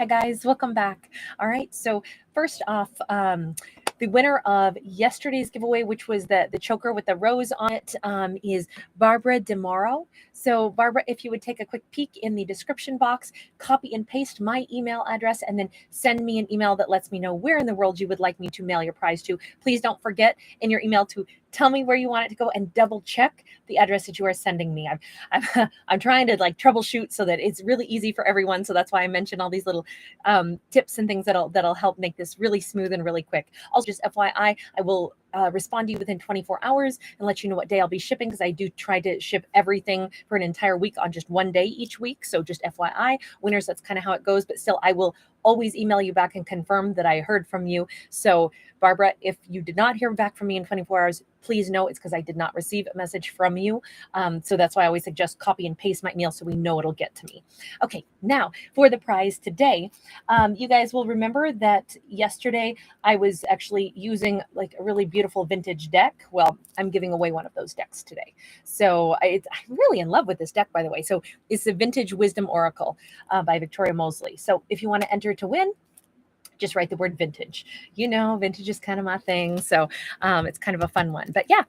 Hi guys, welcome back. All right, so first off, the winner of yesterday's giveaway, which was the choker with the rose on it, is Barbara DeMauro. So Barbara, if you would take a quick peek in the description box, copy and paste my email address, and then send me an email that lets me know where in the world you would like me to mail your prize to. Please don't forget in your email to tell me where you want it to go and double check the address that you are sending me. I'm trying to like troubleshoot so that it's really easy for everyone. So that's why I mentioned all these little tips and things that'll help make this really smooth and really quick. Also, just FYI, I will respond to you within 24 hours and let you know what day I'll be shipping, because I do try to ship everything for an entire week on just one day each week. So just FYI, winners, that's kind of how it goes. But still, I will always email you back and confirm that I heard from you. So Barbara, if you did not hear back from me in 24 hours, please know it's because I did not receive a message from you. So that's why I always suggest copy and paste my email so we know it'll get to me. Okay, now for the prize today. You guys will remember that yesterday I was actually using like a really beautiful vintage deck. Well, I'm giving away one of those decks today. So I'm really in love with this deck, by the way. So it's the Vintage Wisdom Oracle by Victoria Mosley. So if you want to enter to win, just write the word vintage. You know, vintage is kind of my thing. So it's kind of a fun one. But yeah,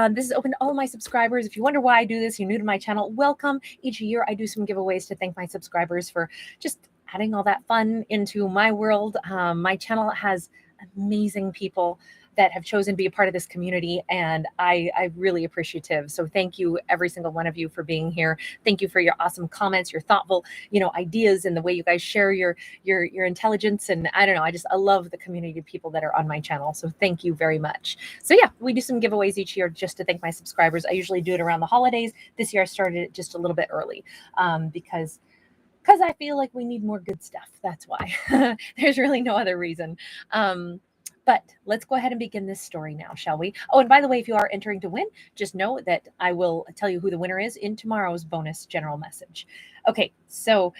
this is open to all of my subscribers. If you wonder why I do this, you're new to my channel, welcome. Each year I do some giveaways to thank my subscribers for just adding all that fun into my world. My channel has amazing people that have chosen to be a part of this community, and I'm really appreciative. So thank you, every single one of you, for being here. Thank you for your awesome comments, your thoughtful, ideas, and the way you guys share your intelligence. And I don't know, I love the community of people that are on my channel. So thank you very much. So yeah, we do some giveaways each year just to thank my subscribers. I usually do it around the holidays. This year I started it just a little bit early because I feel like we need more good stuff. That's why. There's really no other reason. But let's go ahead and begin this story now, shall we? Oh, and by the way, if you are entering to win, just know that I will tell you who the winner is in tomorrow's bonus general message. Okay, so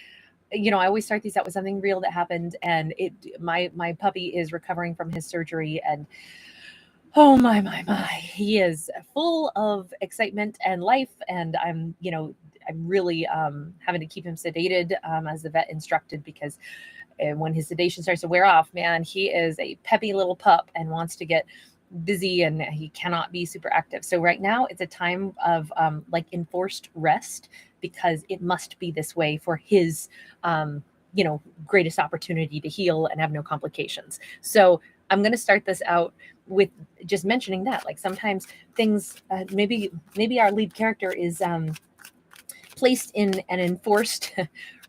I always start these out with something real that happened, and my puppy is recovering from his surgery, and oh my, he is full of excitement and life, and I'm really having to keep him sedated as the vet instructed, because when his sedation starts to wear off, man, he is a peppy little pup and wants to get busy, and he cannot be super active. So right now it's a time of like enforced rest, because it must be this way for his greatest opportunity to heal and have no complications. So I'm going to start this out with just mentioning that, like, sometimes things, maybe our lead character is placed in an enforced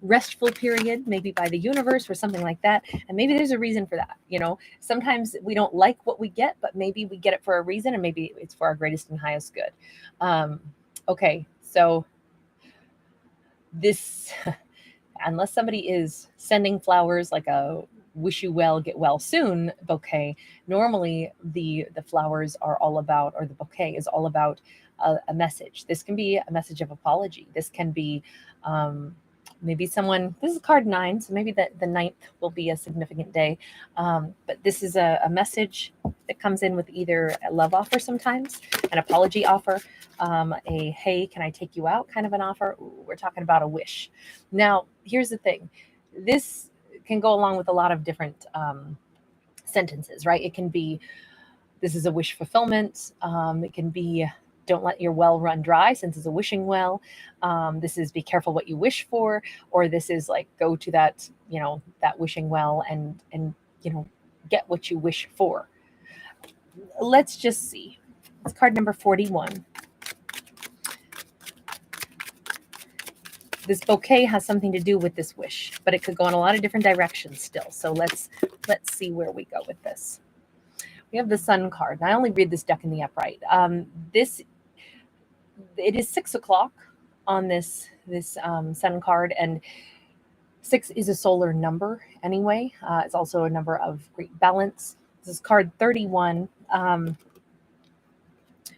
restful period, maybe by the universe or something like that. And maybe there's a reason for that. Sometimes we don't like what we get, but maybe we get it for a reason, and maybe it's for our greatest and highest good. Okay, so this, unless somebody is sending flowers like a wish you well, get well soon bouquet, normally the flowers are all about, or the bouquet is all about a message. This can be a message of apology. This can be maybe someone, this is card 9, so maybe the 9th will be a significant day. But this is a message that comes in with either a love offer sometimes, an apology offer, a hey, can I take you out kind of an offer. Ooh, we're talking about a wish. Now, here's the thing. This can go along with a lot of different sentences, right? It can be, this is a wish fulfillment. It can be, don't let your well run dry, since it's a wishing well. This is, be careful what you wish for, or this is like, go to that, that wishing well and get what you wish for. Let's just see. It's card number 41. This bouquet has something to do with this wish, but it could go in a lot of different directions still. So let's see where we go with this. We have the Sun card, and I only read this deck in the upright. It is 6 o'clock on this Sun card, and 6 is a solar number anyway. It's also a number of great balance. This is card 31.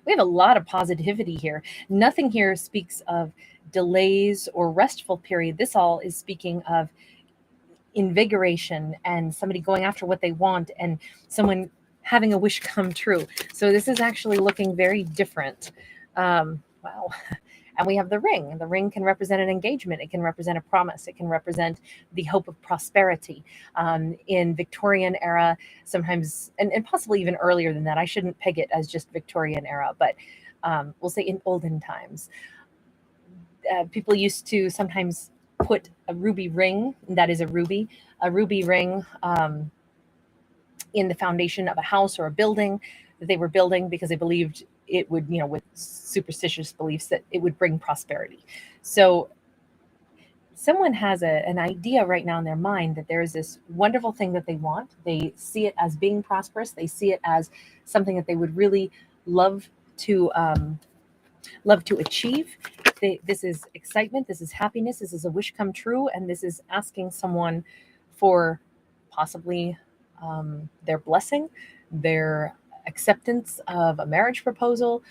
We have a lot of positivity here. Nothing here speaks of delays or restful period. This all is speaking of invigoration and somebody going after what they want, and someone having a wish come true. So this is actually looking very different. Wow. And we have the ring. The ring can represent an engagement. It can represent a promise. It can represent the hope of prosperity. In Victorian era, sometimes, and possibly even earlier than that, I shouldn't peg it as just Victorian era, but we'll say in olden times, people used to sometimes put a ruby ring, that is a ruby ring, in the foundation of a house or a building that they were building, because they believed it would, with superstitious beliefs, that it would bring prosperity. So someone has an idea right now in their mind that there is this wonderful thing that they want. They see it as being prosperous. They see it as something that they would really love to achieve. This is excitement. This is happiness. This is a wish come true. And this is asking someone for possibly their blessing, their acceptance of a marriage proposal.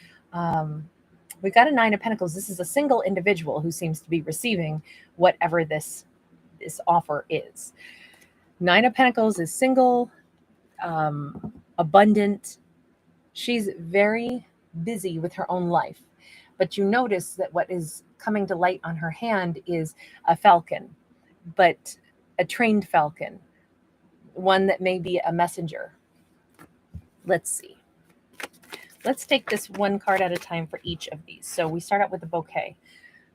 We've got a Nine of Pentacles. This is a single individual who seems to be receiving whatever this offer is. Nine of Pentacles is single, abundant. She's very busy with her own life. But you notice that what is coming to light on her hand is a falcon, but a trained falcon, one that may be a messenger. Let's see. Let's take this one card at a time for each of these. So we start out with the bouquet.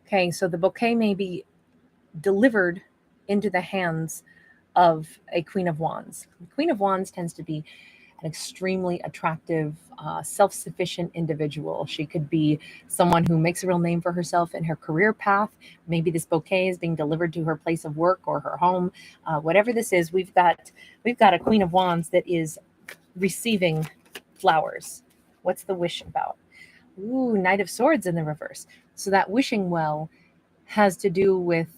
Okay, so the bouquet may be delivered into the hands of a Queen of Wands. The Queen of Wands tends to be an extremely attractive, self-sufficient individual. She could be someone who makes a real name for herself in her career path. Maybe this bouquet is being delivered to her place of work or her home. Whatever this is, we've got a Queen of Wands that is receiving flowers. What's the wish about? Ooh, Knight of Swords in the reverse. So that wishing well has to do with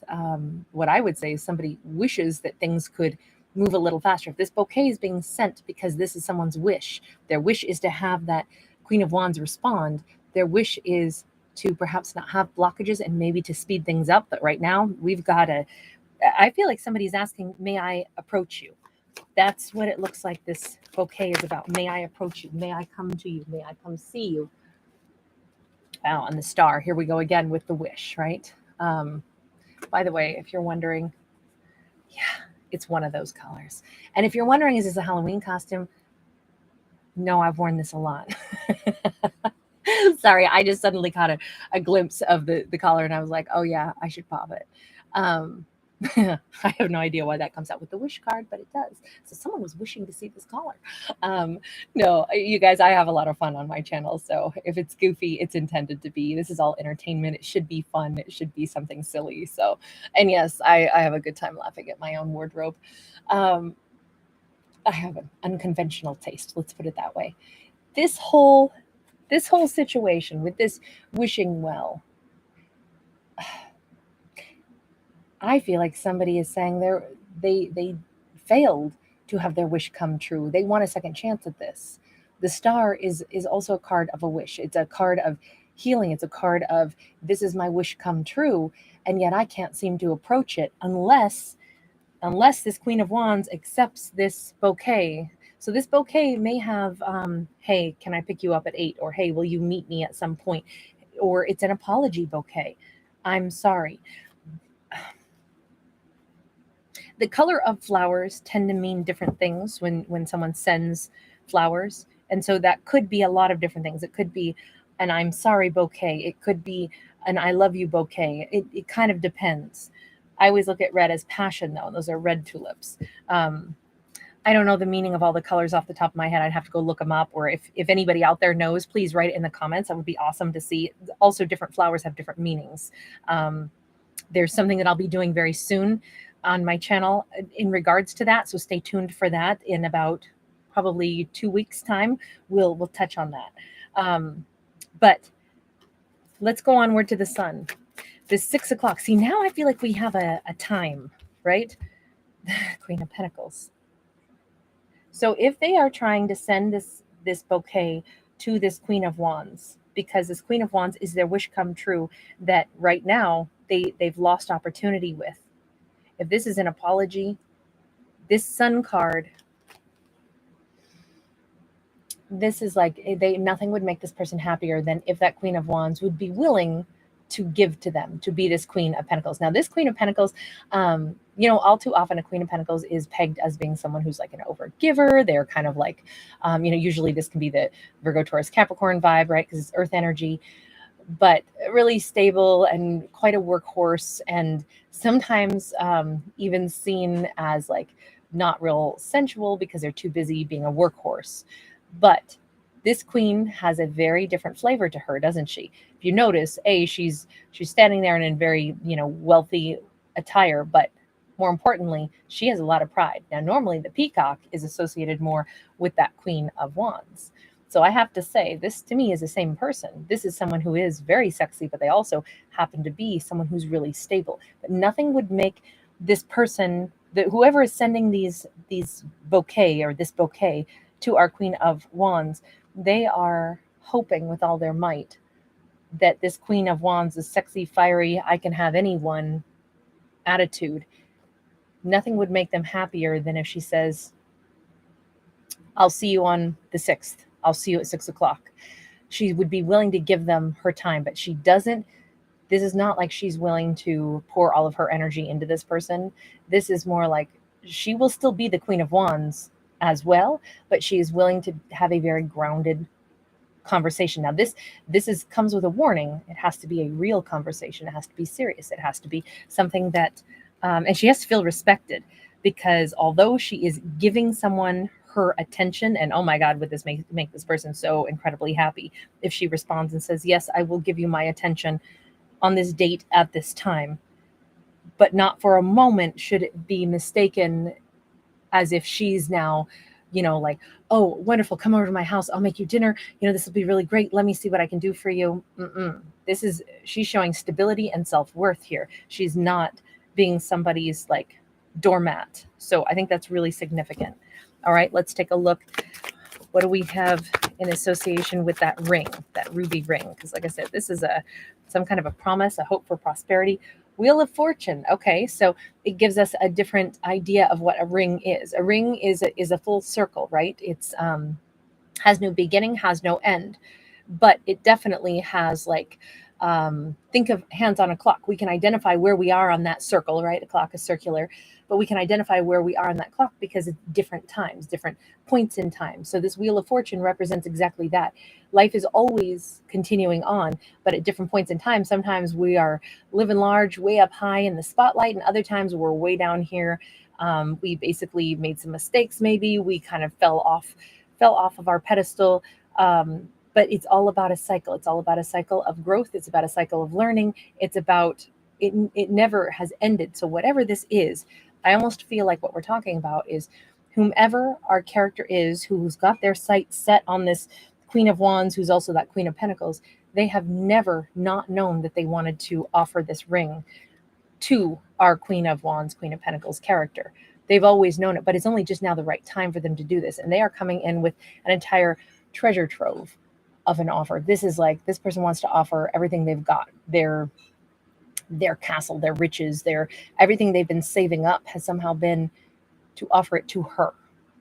what I would say is somebody wishes that things could move a little faster. If this bouquet is being sent because this is someone's wish, their wish is to have that Queen of Wands respond. Their wish is to perhaps not have blockages and maybe to speed things up. But right now I feel like somebody's asking, may I approach you? That's what it looks like this bouquet is about. May I approach you? May I come to you? May I come see you? Wow, and the star. Here we go again with the wish, right? By the way, if you're wondering, yeah, it's one of those colors. And if you're wondering, is this a Halloween costume? No, I've worn this a lot. Sorry, I just suddenly caught a glimpse of the collar and I was like, oh yeah, I should pop it. I have no idea why that comes out with the wish card, but it does. So someone was wishing to see this collar. No, you guys, I have a lot of fun on my channel. So if it's goofy, it's intended to be. This is all entertainment. It should be fun. It should be something silly. So, and yes, I have a good time laughing at my own wardrobe. I have an unconventional taste. Let's put it that way. This whole situation with this wishing well, I feel like somebody is saying they failed to have their wish come true. They want a second chance at this. The star is also a card of a wish. It's a card of healing. It's a card of, this is my wish come true, and yet I can't seem to approach it unless this Queen of Wands accepts this bouquet. So this bouquet may have, hey, can I pick you up at 8? Or hey, will you meet me at some point? Or it's an apology bouquet. I'm sorry. The color of flowers tend to mean different things when someone sends flowers. And so that could be a lot of different things. It could be an I'm sorry bouquet. It could be an I love you bouquet. It kind of depends. I always look at red as passion, though. Those are red tulips. I don't know the meaning of all the colors off the top of my head. I'd have to go look them up. Or if anybody out there knows, please write it in the comments. That would be awesome to see. Also, different flowers have different meanings. There's something that I'll be doing very soon on my channel in regards to that. So stay tuned for that. In about probably 2 weeks time, we'll touch on that. But let's go onward to the sun. This 6 o'clock. See, now I feel like we have a time, right? Queen of Pentacles. So if they are trying to send this bouquet to this Queen of Wands, because this Queen of Wands is their wish come true, that right now they've lost opportunity with. If this is an apology, this Sun card, this is like, nothing would make this person happier than if that Queen of Wands would be willing to give to them, to be this Queen of Pentacles. Now, this Queen of Pentacles, all too often a Queen of Pentacles is pegged as being someone who's like an overgiver. They're kind of like, usually this can be the Virgo, Taurus, Capricorn vibe, right? Because it's earth energy, but really stable and quite a workhorse, and sometimes even seen as like not real sensual because they're too busy being a workhorse. But this queen has a very different flavor to her, doesn't she? If you notice, she's standing there in a very, wealthy attire, but more importantly, she has a lot of pride. Now, normally the peacock is associated more with that Queen of Wands. So I have to say, this to me is the same person. This is someone who is very sexy, but they also happen to be someone who's really stable. But nothing would make this person, whoever is sending these bouquet or this bouquet to our Queen of Wands, they are hoping with all their might that this Queen of Wands is sexy, fiery, I can have anyone attitude. Nothing would make them happier than if she says, I'll see you on the 6th. I'll see you at 6 o'clock. She would be willing to give them her time, but she doesn't. This is not like she's willing to pour all of her energy into this person. This is more like she will still be the Queen of Wands as well, but she is willing to have a very grounded conversation. Now, this comes with a warning. It has to be a real conversation. It has to be serious. It has to be something that, and she has to feel respected, because although she is giving someone her attention, and oh my God, would this make this person so incredibly happy if she responds and says, yes, I will give you my attention on this date at this time, but not for a moment should it be mistaken as if she's now, like, oh, wonderful, come over to my house, I'll make you dinner, this will be really great, let me see what I can do for you. She's showing stability and self-worth here. She's not being somebody's like doormat. So I think that's really significant. All right, let's take a look. What do we have in association with that ring, that ruby ring? Because like I said, this is some kind of a promise, a hope for prosperity. Wheel of Fortune. Okay, so it gives us a different idea of what a ring is. A ring is a full circle, right? It's has no beginning, has no end, but it definitely has like, think of hands on a clock. We can identify where we are on that circle, right? The clock is circular, but we can identify where we are on that clock because it's different times, different points in time. So this Wheel of Fortune represents exactly that. Life is always continuing on, but at different points in time, sometimes we are living large, way up high in the spotlight, and other times we're way down here. We basically made some mistakes. Maybe we kind of fell off of our pedestal. But it's all about a cycle. It's all about a cycle of growth. It's about a cycle of learning. It's about, it never has ended. So whatever this is, I almost feel like what we're talking about is whomever our character is, who's got their sights set on this Queen of Wands, who's also that Queen of Pentacles, they have never not known that they wanted to offer this ring to our Queen of Wands, Queen of Pentacles character. They've always known it, but it's only just now the right time for them to do this. And they are coming in with an entire treasure trove of an offer. This is like, this person wants to offer everything they've got, their castle, their riches, their everything they've been saving up has somehow been to offer it to her.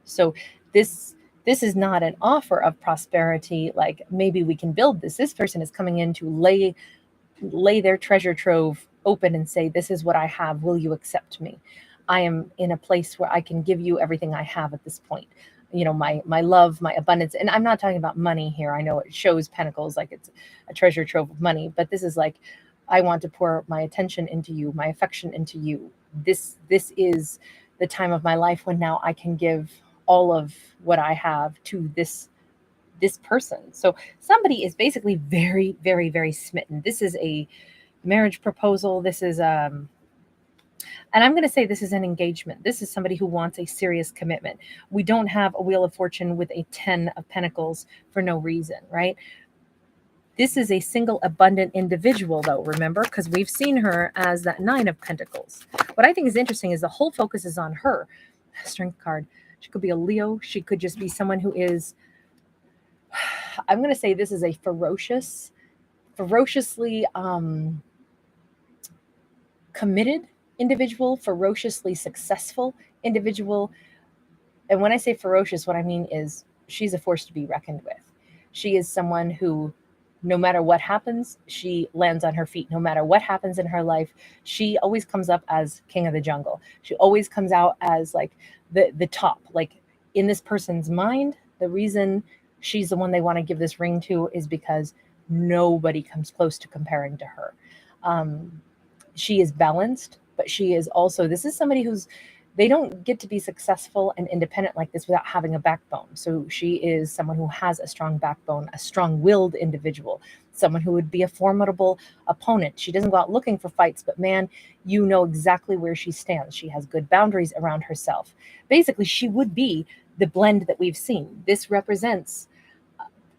So this is not an offer of prosperity, like maybe we can build this. This person is coming in to lay their treasure trove open and say, this is what I have, will you accept me? I am in a place where I can give you everything I have at this point. My love, my abundance. And I'm not talking about money here. I know it shows pentacles like it's a treasure trove of money, but this is like, I want to pour my attention into you, my affection into you. This is the time of my life when now I can give all of what I have to this person. So somebody is basically very, very, very smitten. This is a marriage proposal. This is and I'm going to say this is an engagement. This is somebody who wants a serious commitment. We don't have a Wheel of Fortune with a 10 of Pentacles for no reason, right? This is a single abundant individual though, remember, because we've seen her as that 9 of Pentacles. What I think is interesting is the whole focus is on her. Strength card. She could be a Leo. She could just be someone who is, I'm going to say this is a ferociously committed individual, ferociously successful individual. And when I say ferocious, what I mean is she's a force to be reckoned with. She is someone who no matter what happens, she lands on her feet. No matter what happens in her life, she always comes up as king of the jungle. She always comes out as like the top. Like in this person's mind, the reason she's the one they want to give this ring to is because nobody comes close to comparing to her. She is balanced, but she is also, this is somebody who's, they don't get to be successful and independent like this without having a backbone. So she is someone who has a strong backbone, a strong-willed individual, someone who would be a formidable opponent. She doesn't go out looking for fights, but man, you know exactly where she stands. She has good boundaries around herself. Basically, she would be the blend that we've seen. This represents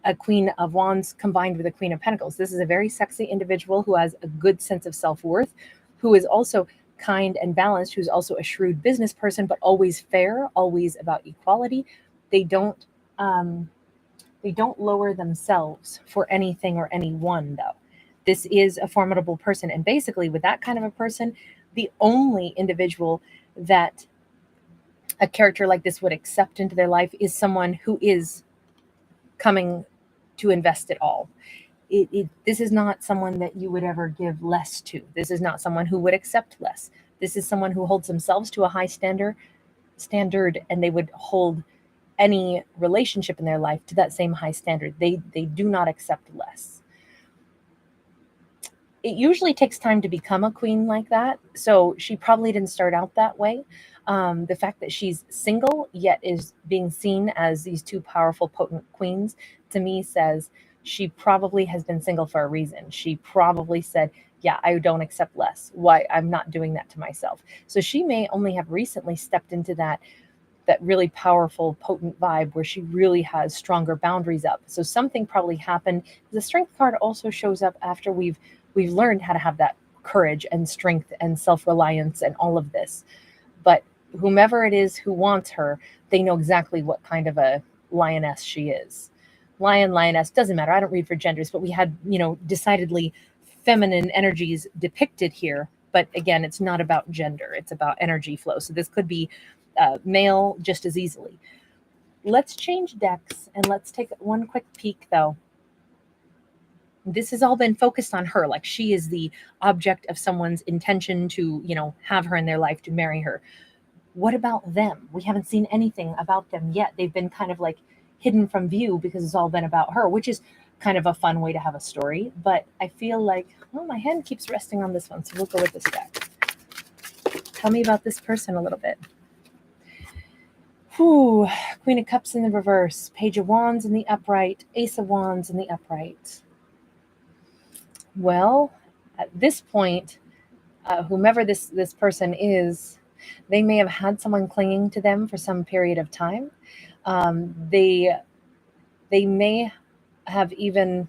a Queen of Wands combined with a Queen of Pentacles. This is a very sexy individual who has a good sense of self-worth, who is also kind and balanced, who's also a shrewd business person, but always fair, always about equality. They don't lower themselves for anything or anyone, though. This is a formidable person. And basically, with that kind of a person, the only individual that a character like this would accept into their life is someone who is coming to invest it all. This is not someone that you would ever give less to. This is not someone who would accept less. This is someone who holds themselves to a high standard, and they would hold any relationship in their life to that same high standard. They do not accept less. It usually takes time to become a queen like that, so she probably didn't start out that way. The fact that she's single yet is being seen as these two powerful, potent queens, to me says she probably has been single for a reason. She probably said, yeah, I don't accept less. Why? I'm not doing that to myself. So she may only have recently stepped into that really powerful, potent vibe where she really has stronger boundaries up. So something probably happened. The Strength card also shows up after we've learned how to have that courage and strength and self-reliance and all of this. But whomever it is who wants her, they know exactly what kind of a lioness she is. Lion, lioness, doesn't matter. I don't read for genders, but we had, decidedly feminine energies depicted here. But again, it's not about gender. It's about energy flow. So this could be male just as easily. Let's change decks and let's take one quick peek, though. This has all been focused on her. Like she is the object of someone's intention to, have her in their life, to marry her. What about them? We haven't seen anything about them yet. They've been kind of like hidden from view because it's all been about her, which is kind of a fun way to have a story. But I feel like, my hand keeps resting on this one, so we'll go with this deck. Tell me about this person a little bit. Whew. Queen of Cups in the reverse, Page of Wands in the upright, Ace of Wands in the upright. Well, at this point, whomever this person is, they may have had someone clinging to them for some period of time. They may have even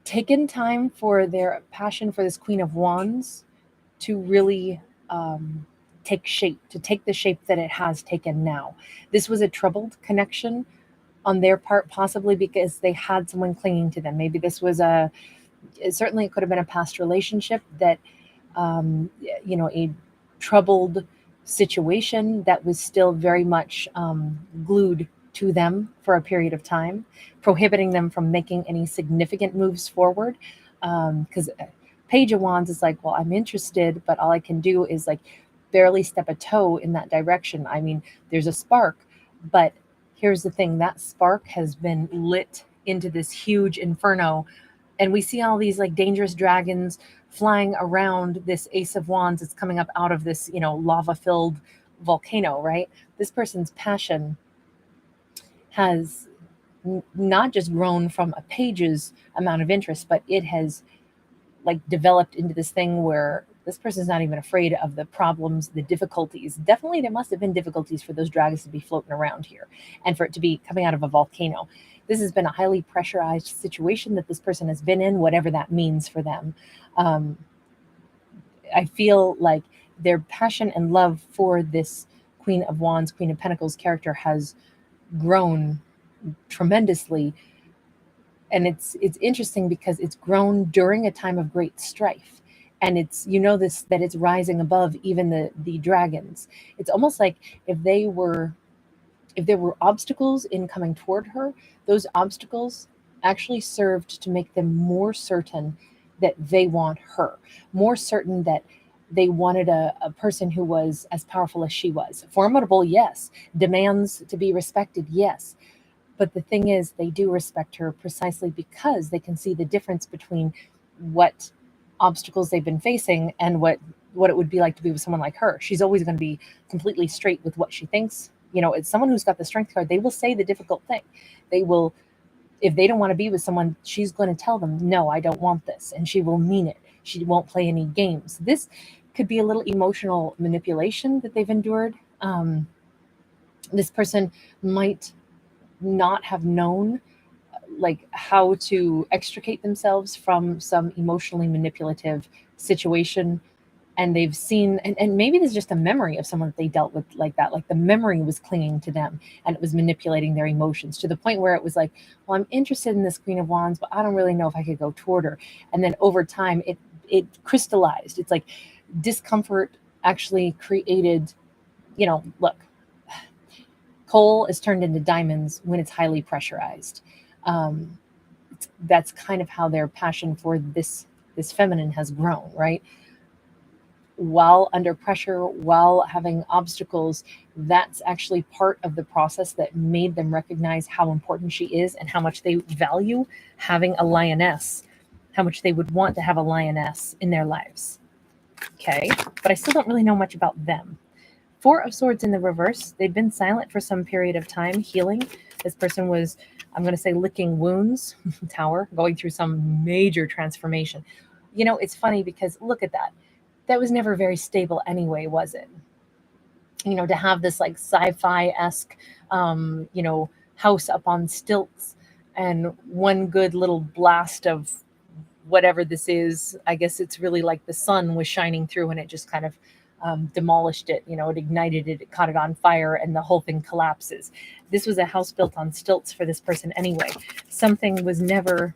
taken time for their passion for this Queen of Wands to really take shape, to take the shape that it has taken now. This was a troubled connection on their part, possibly because they had someone clinging to them. Maybe this was certainly it could have been a past relationship that, a troubled situation that was still very much glued to them for a period of time, prohibiting them from making any significant moves forward. Because Page of Wands is like, well, I'm interested, but all I can do is like barely step a toe in that direction. I mean, there's a spark, but here's the thing, that spark has been lit into this huge inferno. And we see all these like dangerous dragons flying around this Ace of Wands that's coming up out of this, lava-filled volcano, right? This person's passion has not just grown from a page's amount of interest, but it has like developed into this thing where this person's not even afraid of the problems, the difficulties. Definitely there must have been difficulties for those dragons to be floating around here and for it to be coming out of a volcano. This has been a highly pressurized situation that this person has been in, whatever that means for them. I feel like their passion and love for this Queen of Wands, Queen of Pentacles character has grown tremendously. And it's interesting because it's grown during a time of great strife. And it's, that it's rising above even the dragons. It's almost like if If there were obstacles in coming toward her, those obstacles actually served to make them more certain that they want her, more certain that they wanted a person who was as powerful as she was. Formidable, yes. Demands to be respected, yes. But the thing is, they do respect her precisely because they can see the difference between what obstacles they've been facing and what it would be like to be with someone like her. She's always going to be completely straight with what she thinks. It's someone who's got the strength card. They will say the difficult thing. They will, if they don't want to be with someone, she's going to tell them, no, I don't want this. And she will mean it. She won't play any games. This could be a little emotional manipulation that they've endured. This person might not have known like how to extricate themselves from some emotionally manipulative situation, and they've seen, and maybe there's just a memory of someone that they dealt with like that, like the memory was clinging to them and it was manipulating their emotions to the point where it was like, well, I'm interested in this Queen of Wands, but I don't really know if I could go toward her. And then over time it crystallized. It's like discomfort actually created, look, coal is turned into diamonds when it's highly pressurized. That's kind of how their passion for this feminine has grown, right? While under pressure, while having obstacles, that's actually part of the process that made them recognize how important she is and how much they value having a lioness, how much they would want to have a lioness in their lives. Okay, but I still don't really know much about them. Four of Swords in the reverse. They'd been silent for some period of time, healing. This person was, I'm going to say, licking wounds, Tower, going through some major transformation. It's funny because look at that. That was never very stable anyway, was it? To have this like sci-fi-esque, house up on stilts and one good little blast of whatever this is. I guess it's really like the sun was shining through and it just kind of demolished it. It ignited it, it caught it on fire, and the whole thing collapses. This was a house built on stilts for this person anyway. Something was never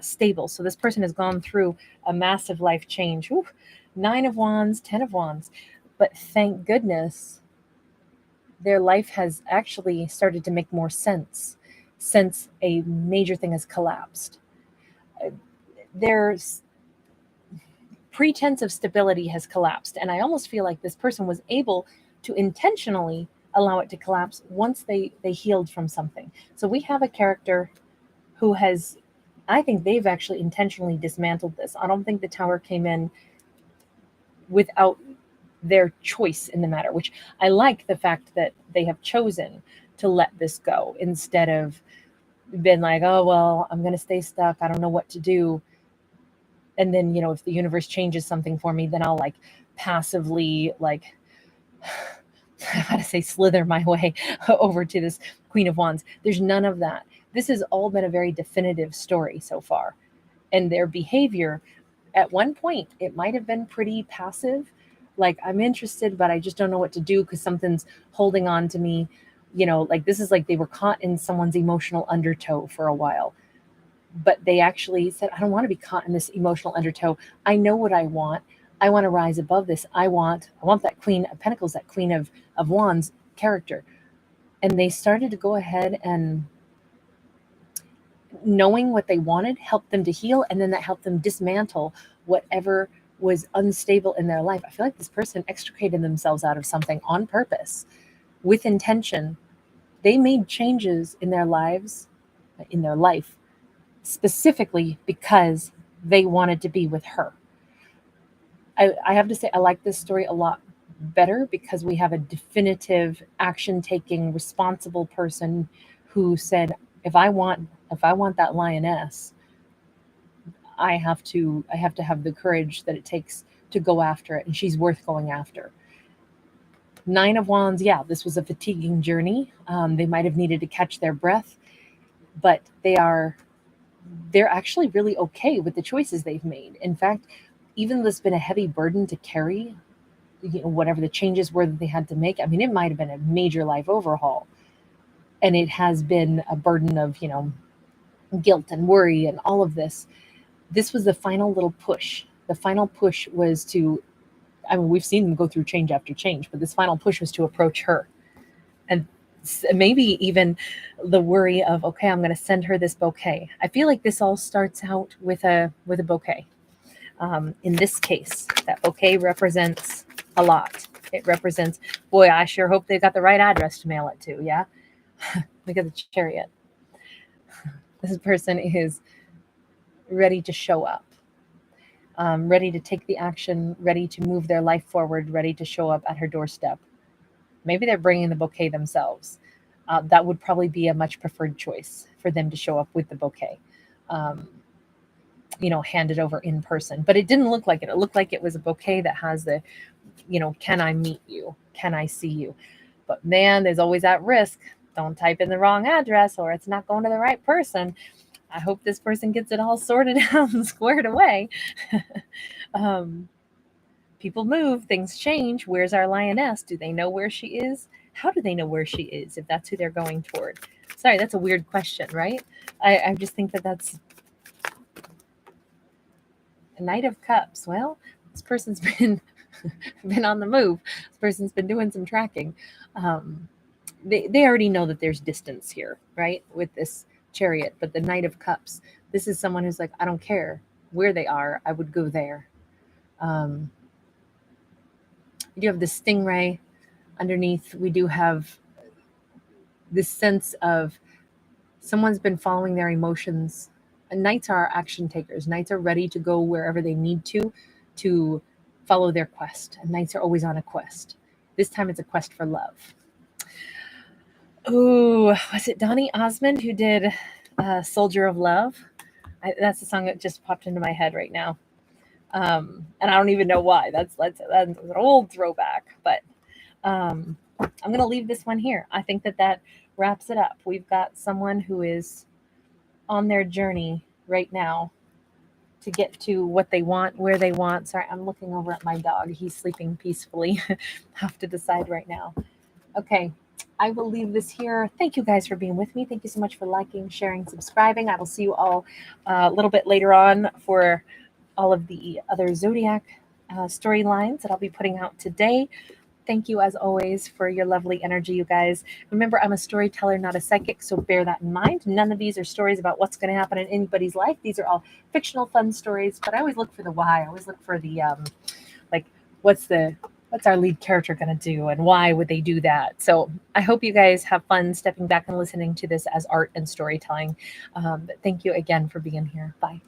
stable. So this person has gone through a massive life change. Ooh, 9 of Wands, 10 of Wands. But thank goodness their life has actually started to make more sense since a major thing has collapsed. There's pretense of stability has collapsed. And I almost feel like this person was able to intentionally allow it to collapse once they healed from something. So we have a character who has, I think they've actually intentionally dismantled this. I don't think the Tower came in without their choice in the matter, which I like the fact that they have chosen to let this go instead of been like, oh, well, I'm going to stay stuck. I don't know what to do. And then, if the universe changes something for me, then I'll like passively like, how to say, slither my way over to this Queen of Wands. There's none of that. This has all been a very definitive story so far. And their behavior at one point, it might have been pretty passive. Like, I'm interested, but I just don't know what to do because something's holding on to me. Like this is like they were caught in someone's emotional undertow for a while. But they actually said, I don't want to be caught in this emotional undertow. I know what I want. I want to rise above this. I want that Queen of Pentacles, that Queen of Wands character. And they started to go ahead and knowing what they wanted helped them to heal. And then that helped them dismantle whatever was unstable in their life. I feel like this person extricated themselves out of something on purpose with intention. They made changes in their lives, in their life, specifically because they wanted to be with her. I have to say, I like this story a lot better because we have a definitive action-taking, responsible person who said, if I want that lioness, I have to have the courage that it takes to go after it, and she's worth going after. 9 of Wands, yeah, this was a fatiguing journey. They might have needed to catch their breath, but they're actually really okay with the choices they've made. In fact, even though it's been a heavy burden to carry, whatever the changes were that they had to make, I mean, it might have been a major life overhaul. And it has been a burden of, guilt and worry and all of this. This was the final little push. The final push was to, I mean, we've seen them go through change after change, but this final push was to approach her. And maybe even the worry of, okay, I'm going to send her this bouquet. I feel like this all starts out with a bouquet. In this case, that bouquet represents a lot. It represents, boy, I sure hope they got the right address to mail it to. Yeah. Look at the chariot. This person is ready to show up, ready to take the action, ready to move their life forward, ready to show up at her doorstep. Maybe they're bringing the bouquet themselves. That would probably be a much preferred choice for them to show up with the bouquet. Hand it over in person. But it didn't look like it. It looked like it was a bouquet that has the, can I meet you? Can I see you? But man, there's always that risk. Don't type in the wrong address or it's not going to the right person. I hope this person gets it all sorted out and squared away. People move, things change. Where's our lioness? Do they know where she is? How do they know where she is if that's who they're going toward? Sorry, that's a weird question, right? I just think that's a Knight of Cups. Well, this person's been on the move. This person's been doing some tracking. They already know that there's distance here, right, with this chariot. But the Knight of Cups, this is someone who's like, I don't care where they are. I would go there. We do have the stingray underneath. We do have this sense of someone's been following their emotions. And knights are action takers. Knights are ready to go wherever they need to follow their quest. And knights are always on a quest. This time it's a quest for love. Oh, was it Donny Osmond who did Soldier of Love? That's the song that just popped into my head right now. And I don't even know why. That's an old throwback. But I'm going to leave this one here. I think that wraps it up. We've got someone who is on their journey right now to get to what they want, where they want. Sorry, I'm looking over at my dog. He's sleeping peacefully. Have to decide right now. Okay, I will leave this here. Thank you guys for being with me. Thank you so much for liking, sharing, subscribing. I will see you all a little bit later on for all of the other Zodiac storylines that I'll be putting out today. Thank you, as always, for your lovely energy, you guys. Remember, I'm a storyteller, not a psychic, so bear that in mind. None of these are stories about what's going to happen in anybody's life. These are all fictional, fun stories, but I always look for the why. I always look for the, what's our lead character going to do, and why would they do that? So I hope you guys have fun stepping back and listening to this as art and storytelling. But thank you again for being here. Bye.